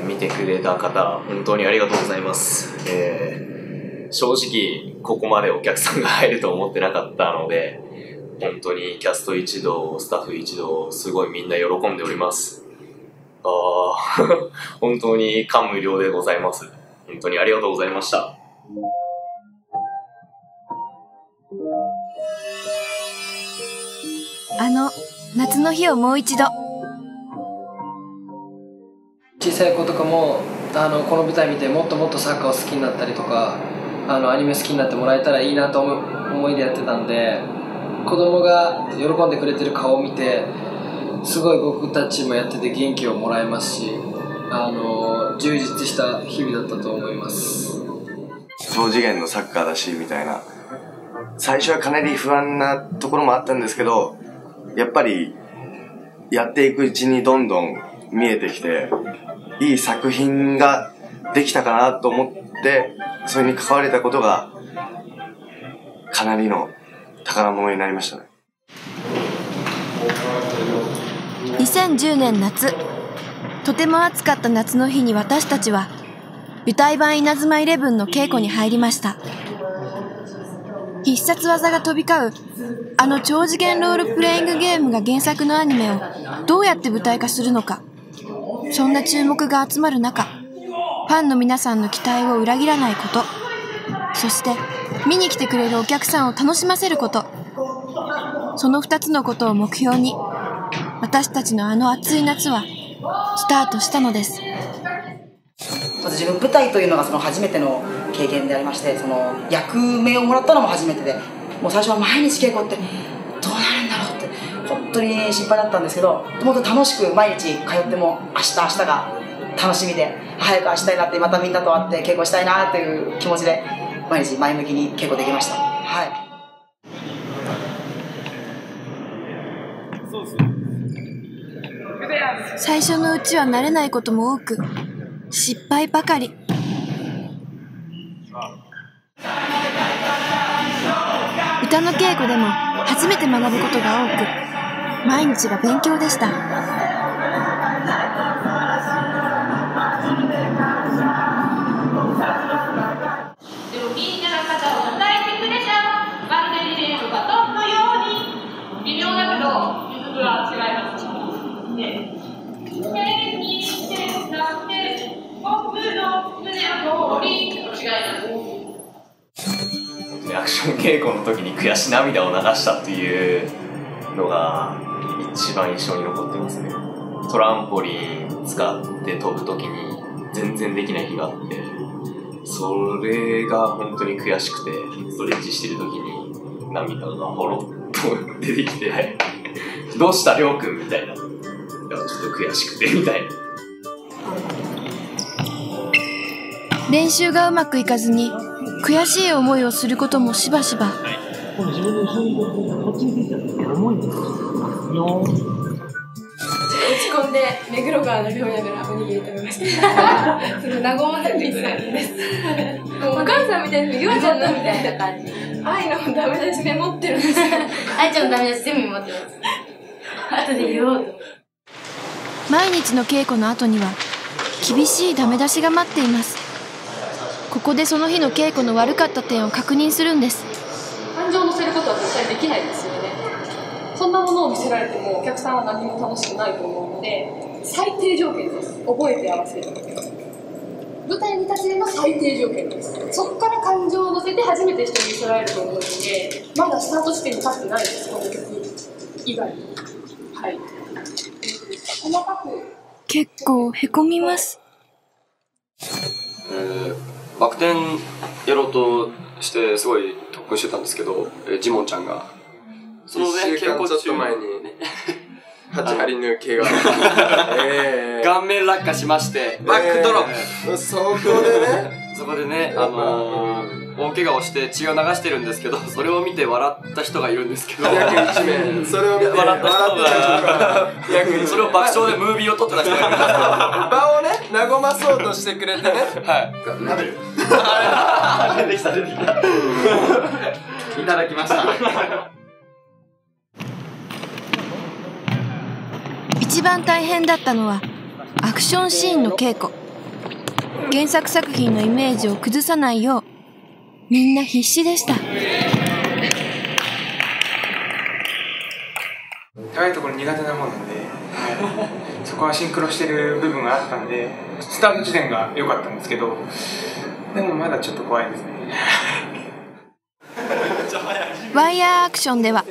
見てくれた方、本当にありがとうございます。正直、ここまでお客さんが入ると思ってなかったので、本当にキャスト一同、スタッフ一同、すごいみんな喜んでおります。本当に感無量でございます。本当にありがとうございました。夏の日をもう一度。小さい子とかもこの舞台見てもっともっとサッカーを好きになったりとかアニメ好きになってもらえたらいいなと思いでやってたんで、子供が喜んでくれてる顔を見てすごい僕たちもやってて元気をもらえますし、充実した日々だったと思います。超次元のサッカーだしみたいな、最初はかなり不安なところもあったんですけど、やっぱりやっていくうちにどんどん見えてきて、いい作品ができたかなと思って、それに関われたことがかなりの宝物になりましたね。2010年夏、とても暑かった夏の日に私たちは舞台版稲妻イレブンの稽古に入りました。必殺技が飛び交う超次元ロールプレイングゲームが原作のアニメをどうやって舞台化するのか、そんな注目が集まる中、ファンの皆さんの期待を裏切らないこと、そして見に来てくれるお客さんを楽しませること、その2つのことを目標に私たちの暑い夏はスタートしたのです。自分舞台というのが初めての経験でありまして、役名をもらったのも初めてで、もう最初は毎日稽古ってどうなるんだろうって本当に心配だったんですけど、もっと楽しく毎日通っても明日が楽しみで、早く明日になってまたみんなと会って稽古したいなという気持ちで毎日前向きに稽古できました。はい。最初のうちは慣れないことも多く、失敗ばかり。歌の稽古でも初めて学ぶことが多く、毎日が勉強でした。アクション稽古の時に悔し涙を流したっていうのが一番印象に残ってますね。トランポリン使って飛ぶ時に全然できない日があって、それが本当に悔しくて、ストレッチしてる時に涙がほろっと出てきてどうしたりょうくんみたいな、ちょっと悔しくてみたいな。練習がうまくいかずに悔しい思いをすることもしばしば。自分で後ろにこっちについちゃって重いんですよ。落ち込んで目黒川眺めながらおにぎり食べました。その和ませるみたいです。お母さんみたいな、ゆあちゃんのみたいな感じ。愛のダメ出しメモってるんですよ。愛ちゃんのダメ出し全部メモってます。後で言おうと。毎日の稽古の後には厳しいダメ出しが待っています。ここでその日の稽古の悪かった点を確認するんです。感情を乗せることは絶対できないですよね。そんなものを見せられてもお客さんは何も楽しくないと思うので、最低条件です。覚えて合わせる。舞台に立つの最低条件です。そこから感情を乗せて初めて人に見せられると思うので、まだスタート地点に立ってないです、この曲以外に。はい。細かく。結構へこみます。バク転やろうとしてすごい特訓してたんですけど、ジモンちゃんがそのね、稽古ちょっと前に8針抜けが顔面落下しまして、バックドロップ、そこでね大怪我をして血を流してるんですけど、それを見て笑った人がいるんですけど、約1名それを見て笑った人がそれを爆笑でムービーを撮ってた人がいるんですけど、場をね和まそうとしてくれてね、はい、出てきたいただきました。一番大変だったのはアクションシーンの稽古。原作作品のイメージを崩さないようみんな必死でした。高いところ苦手な方なんで、そこはシンクロしてる部分があったんで、スタート時点が良かったんですけど、でもまだちょっと怖いですね。ワイヤーアクションでは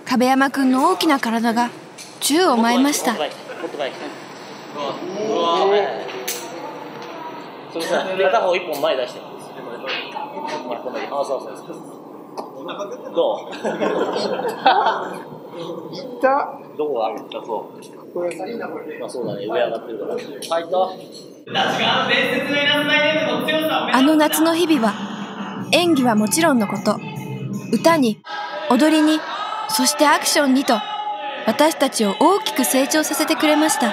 壁山くんの大きな体が宙を舞いました。それさ、片方一本前出して。あ、そうそうそう。どう？どこがあるんだ、そう。まあそうだね、上上がってるから。はいと。あの夏の日々は演技はもちろんのこと、歌に踊りにそしてアクションにと私たちを大きく成長させてくれました。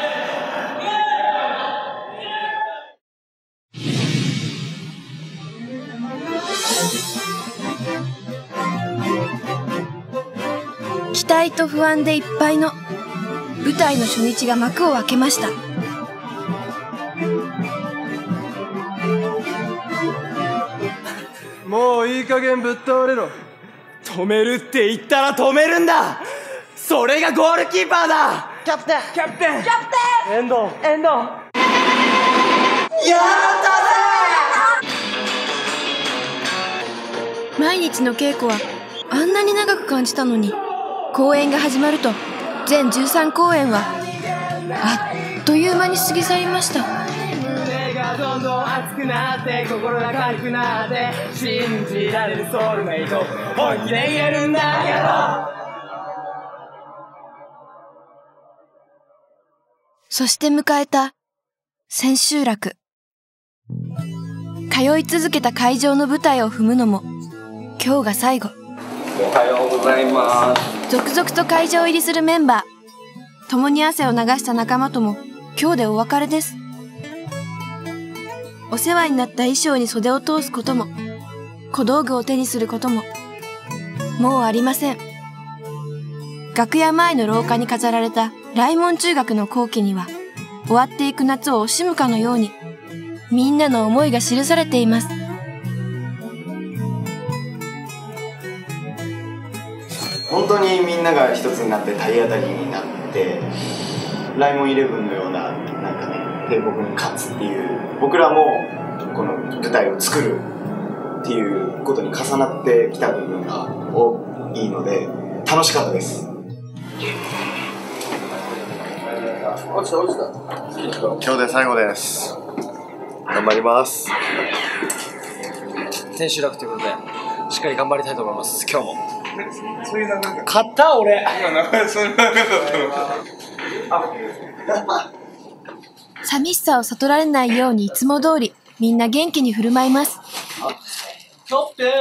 期待と不安でいっぱいの舞台の初日が幕を開けました。もういい加減ぶっ倒れろ。止めるって言ったら止めるんだ。それがゴールキーパーだ。キャプテン遠藤やったぜ。毎日の稽古はあんなに長く感じたのに、公演が始まると全13公演はあっという間に過ぎ去りました。胸がどんどん熱くなって心が軽くなって信じられるソウルメイト本気で言えるんだけど。そして迎えた千秋楽。通い続けた会場の舞台を踏むのも今日が最後。おはようございます。続々と会場入りするメンバー、共に汗を流した仲間とも今日でお別れです。お世話になった衣装に袖を通すことも小道具を手にすることももうありません。楽屋前の廊下に飾られた来門中学の校旗には終わっていく夏を惜しむかのようにみんなの思いが記されています。本当にみんなが一つになって体当たりになってライモン11のようななんかね帝国に勝つっていう、僕らもこの舞台を作るっていうことに重なってきた部分が多いので楽しかったです。落ちた今日で最後です。頑張ります。千秋楽ということでしっかり頑張りたいと思います。今日もそういう流れ勝った俺。今流れそういう流れだったの。寂しさを悟られないようにいつも通りみんな元気に振る舞います。キャプテン、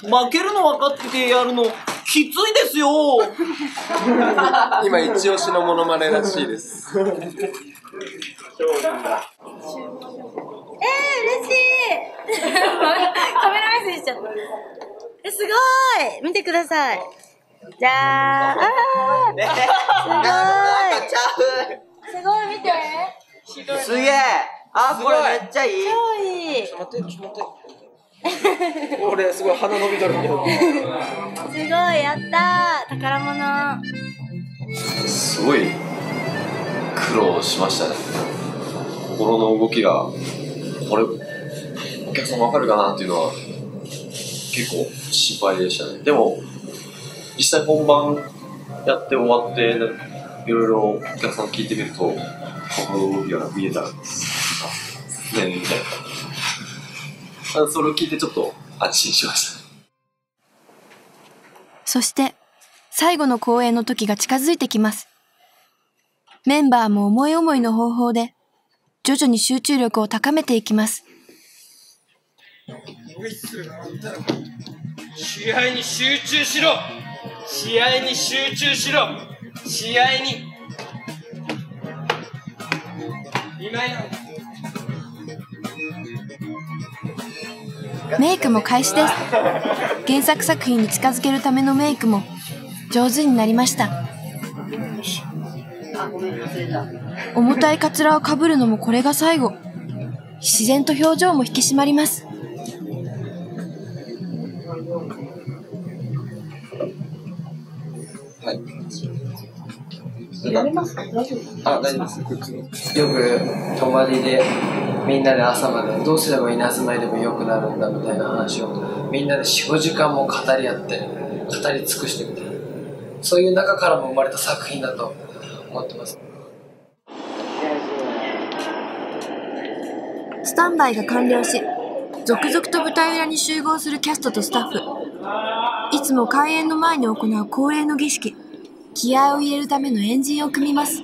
負けるの分かっててやるのきついですよ。今一押しのモノマネらしいです。嬉しい。カメラメッセージしちゃった。すごい。見てください。じゃあ、すごい見て。すげえ。あ、これめっちゃいい。超いい。ちょっと待って。俺すごい鼻伸びとるけど。すごい、やったー。宝物。すごい苦労しましたね。心の動きが、これお客さん分かるかなっていうのは結構心配でしたね。でも実際本番やって終わっていろいろお客さん聞いてみると、この動きが見えたらねみたいな、それを聞いてちょっと安心しました。そして最後の公演の時が近づいてきます。メンバーも思い思いの方法で徐々に集中力を高めていきます。試合に集中しろ。試合に集中しろ。試合に。今や。メイクも開始です。原作作品に近づけるためのメイクも上手になりました。重たいカツラをかぶるのもこれが最後。自然と表情も引き締まります。はい。やめますか？大丈夫？あ、大丈夫です。よく泊まりでみんなで朝までどうすれば稲妻でも良くなるんだみたいな話をみんなで 4,5 時間も語り合って語り尽くしてみたいな、そういう中からも生まれた作品だと思ってます。スタンバイが完了し、続々と舞台裏に集合するキャストとスタッフ。いつも開演の前に行う恒例の儀式、気合を入れるための円陣を組みます。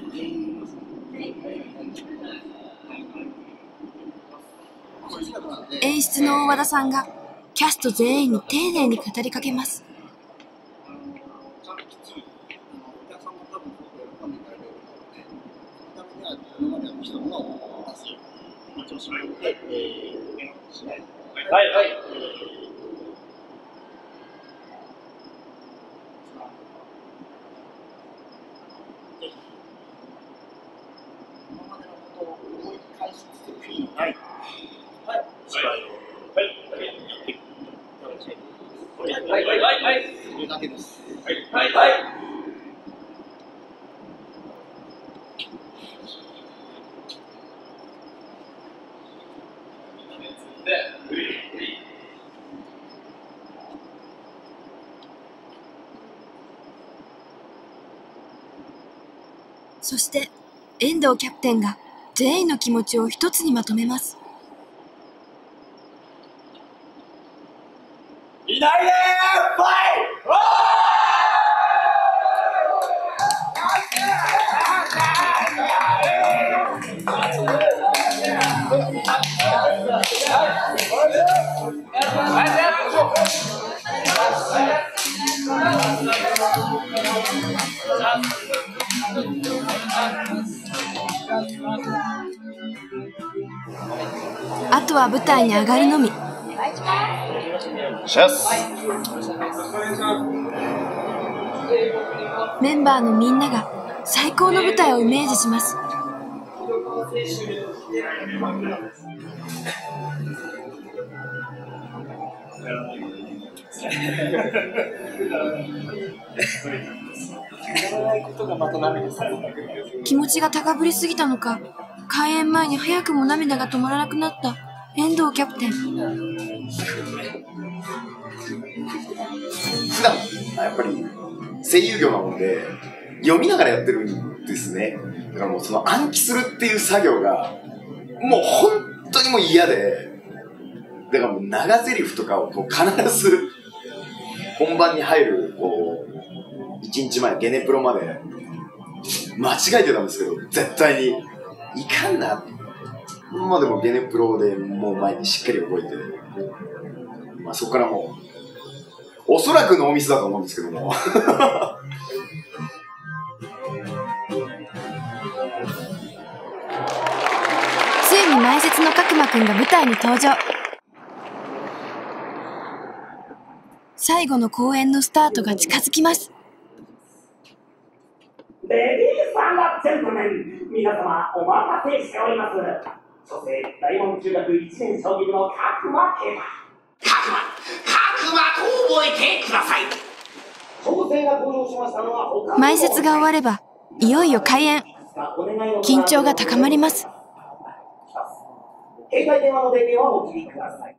演出の大和田さんがキャスト全員に丁寧に語りかけます。はいはい。そして遠藤キャプテンが全員の気持ちを一つにまとめます。いないねー、ファイあとは舞台に上がるのみ。シャス。メンバーのみんなが最高の舞台をイメージします。気持ちが高ぶりすぎたのか、開演前に早くも涙が止まらなくなった遠藤キャプテン。普段やっぱり声優業なので読みながらやってるんですね。だからもうその暗記するっていう作業がもう本当にもう嫌で、だからもう長台詞とかをこう必ず本番に入るこう1日前ゲネプロまで間違えてたんですけど、絶対にいかんな。まあでもゲネプロでもう前にしっかり覚えて、まあそこからもうおそらくノーミスだと思うんですけどもついに前説の角間くんが舞台に登場。最後の公演のスタートが近づきます。レディース&ジェントルメン、皆様お待たせしております。初生大門中学1年将棋部の角間啓太。角間と覚えてください。挑戦が登場しましたのは前説が終わればいよいよ開演。緊張が高まります。携帯電話の電源をお切りください。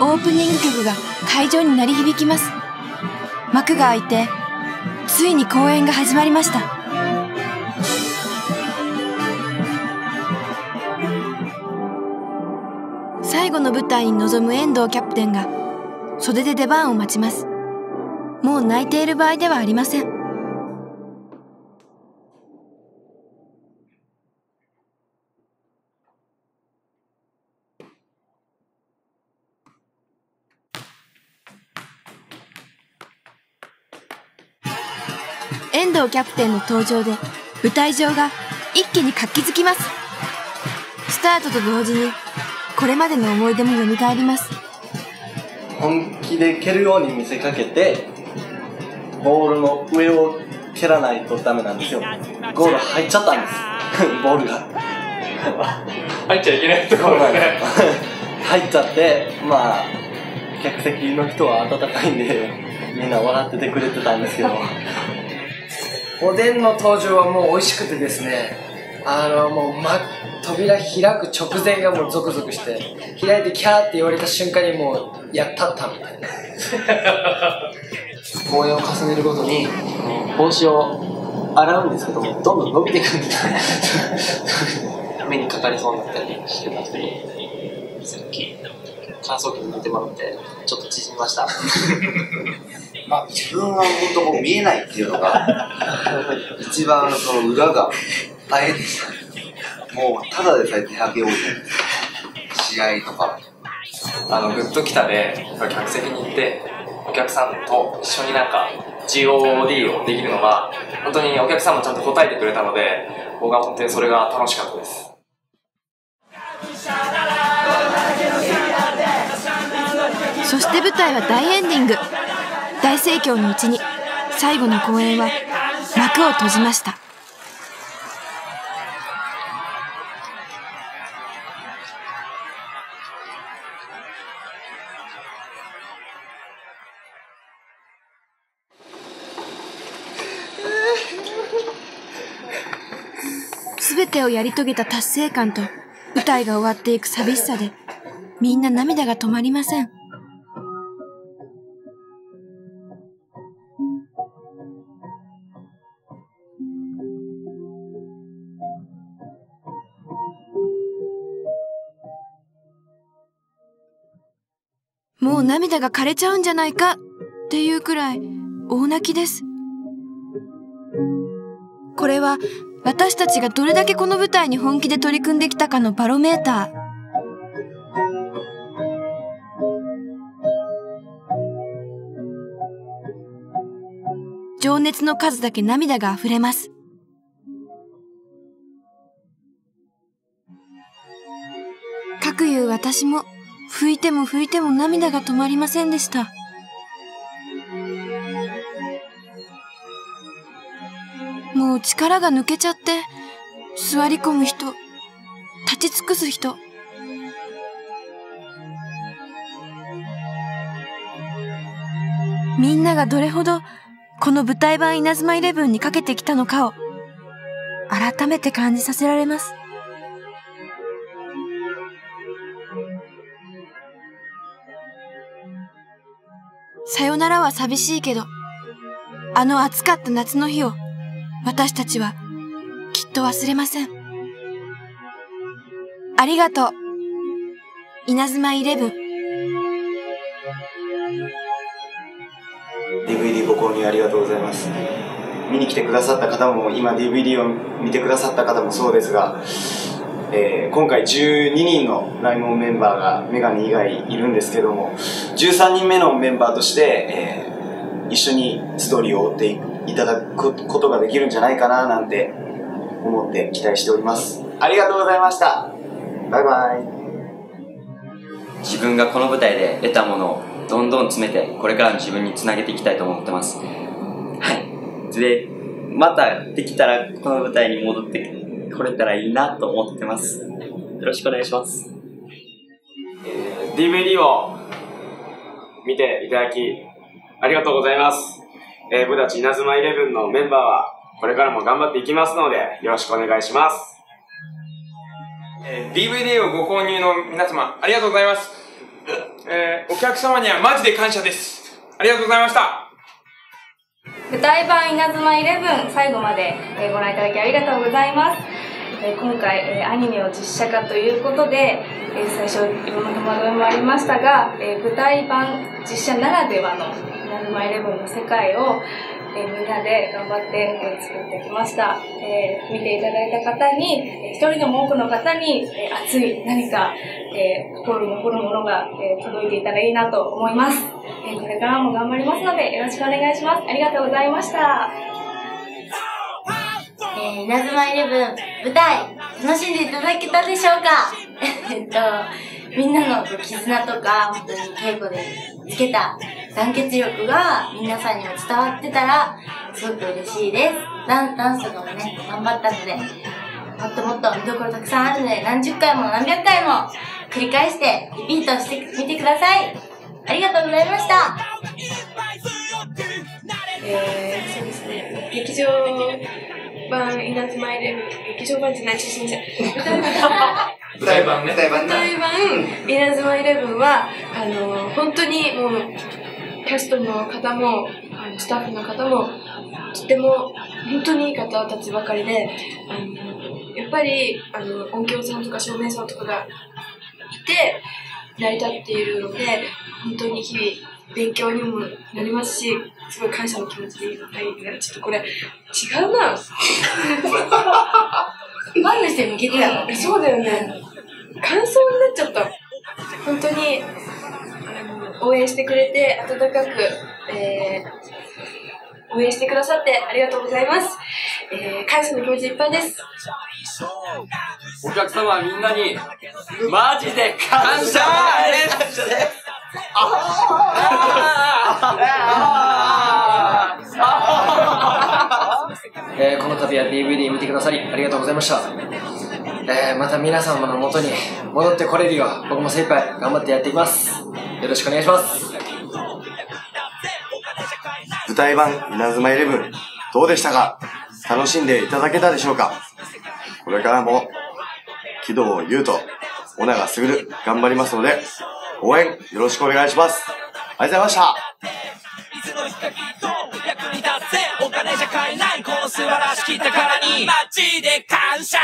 オープニング曲が会場に鳴り響きます。幕が開いてついに公演が始まりました。最後の舞台に臨む遠藤キャプテンが袖で出番を待ちます。もう泣いている場合ではありません。遠藤キャプテンの登場で舞台上が一気に活気づきます。スタートと同時にこれまでの思い出も蘇ります。本気で蹴るように見せかけてボールの上を蹴らないとダメなんですよ。ゴール入っちゃったんですボールが入っちゃいけないところがね入っちゃって、まあ客席の人は温かいんでみんな笑っててくれてたんですけどおでんの登場はもう美味しくてですね、もう扉開く直前がもうゾクゾクして、開いてキャーって言われた瞬間にもうやったったみたいな公演を重ねるごとに帽子を洗うんですけども、どんどん伸びていくんです目にかかりそうになったりしてたんですけど、さっき乾燥機に入れてもらってちょっと縮みましたまあ、自分は本当こう見えないっていうのが一番その裏が大変でした。もうただでさえ手上げ多い試合とかグッときたで客席に行ってお客さんと一緒になんか GOD をできるのが本当にお客さんもちゃんと答えてくれたので、僕は本当にそれが楽しかったです。そして舞台は大エンディング。大盛況のうちに最後の公演は幕を閉じました。すべてをやり遂げた達成感と舞台が終わっていく寂しさでみんな涙が止まりません。もう涙が枯れちゃうんじゃないかっていうくらい大泣きです。これは私たちがどれだけこの舞台に本気で取り組んできたかのバロメーター。情熱の数だけ涙があふれます。かくいう私も拭いても拭いても涙が止まりませんでした。もう力が抜けちゃって、座り込む人、立ち尽くす人。みんながどれほどこの舞台版稲妻イレブンにかけてきたのかを改めて感じさせられます。さよならは寂しいけど、あの暑かった夏の日を私たちはきっと忘れません。ありがとう、稲妻イレブン。DVD ご購入ありがとうございます。見に来てくださった方も、今 DVD を見てくださった方もそうですが、今回12人のライモンメンバーがメガネ以外いるんですけども、13人目のメンバーとして、一緒にストーリーを追っていただくことができるんじゃないかななんて思って期待しております。ありがとうございました。バイバイ。自分がこの舞台で得たものをどんどん詰めて、これからの自分につなげていきたいと思ってます。はい。で、またできたらこの舞台に戻ってこれたらいいなと思ってます。よろしくお願いします。DVD を見ていただきありがとうございます。僕たち稲妻イレブンのメンバーはこれからも頑張っていきますのでよろしくお願いします。DVD をご購入の皆様ありがとうございます。お客様にはマジで感謝です。ありがとうございました。舞台版稲妻イレブン最後までご覧いただきありがとうございます。今回アニメを実写化ということで最初いろんな戸惑いもありましたが、舞台版実写ならではの稲妻イレブンの世界をみんなで頑張って作ってきました。見ていただいた方に、一人でも多くの方に熱い何か心に残るものが届いていたらいいなと思います。これからも頑張りますのでよろしくお願いします。ありがとうございました。稲妻イレブン舞台楽しんでいただけたでしょうかみんなの絆とか本当に稽古でつけた団結力が皆さんにも伝わってたらすごく嬉しいです。ダンスとかもね、頑張ったので、もっともっと見どころたくさんあるので、何十回も何百回も繰り返してリピートしてみてください。ありがとうございました。そうですね、劇場版稲妻イレブン、劇場版じゃない、すみません、舞台版ね。舞台版稲妻イレブンは本当にもうキャストの方もスタッフの方もとても本当にいい方たちばかりで、やっぱり音響さんとか照明さんとかがいて成り立っているので、本当に日々勉強にもなりますし、すごい感謝の気持ちでいっぱいで、ちょっとこれ違うな。ファンの人に向けてやろ。そうだよね。感想になっちゃった。本当に応援してくれて、温かく、応援してくださってありがとうございます。感謝の気持ちいっぱいです。お客様みんなにマジで感謝です。この度は DVD 見てくださりありがとうございました。また皆様の元に戻ってこれるよう僕も精一杯頑張ってやっていきます。よろしくお願いします。舞台版稲妻イレブンどうでしたか？楽しんでいただけたでしょうか？これからも木戸優斗、尾長卓頑張りますので応援よろしくお願いします。ありがとうございました。役に立つぜ、お金じゃ買えないこの素晴らしき宝にマジで感謝。